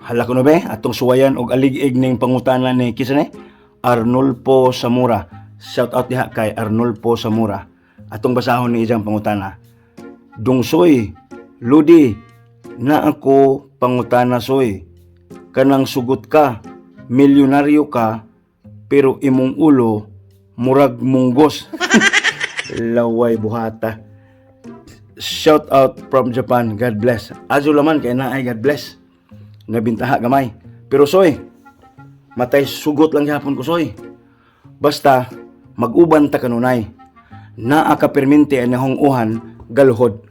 hala ko no be, atong suwayan og alig-ig ning pangutana ni kisa ni Arnulfo Zamora. Shout out diha kay Arnulfo Zamora. Atong basahon ni ijang pangutana. Dungsoy, Ludi, na ako pangutana soy. Kanang sugot ka, milyonaryo ka, pero imong ulo murag munggos. Laway buhata. Shout out from Japan. God bless. Azo laman kay naay God bless. Nabintaha gamay. Pero soy, matay sugot lang gihapon ko soy. Basta mag-uban ta kanunay. Naa ka perminti anahong uhan galuhod.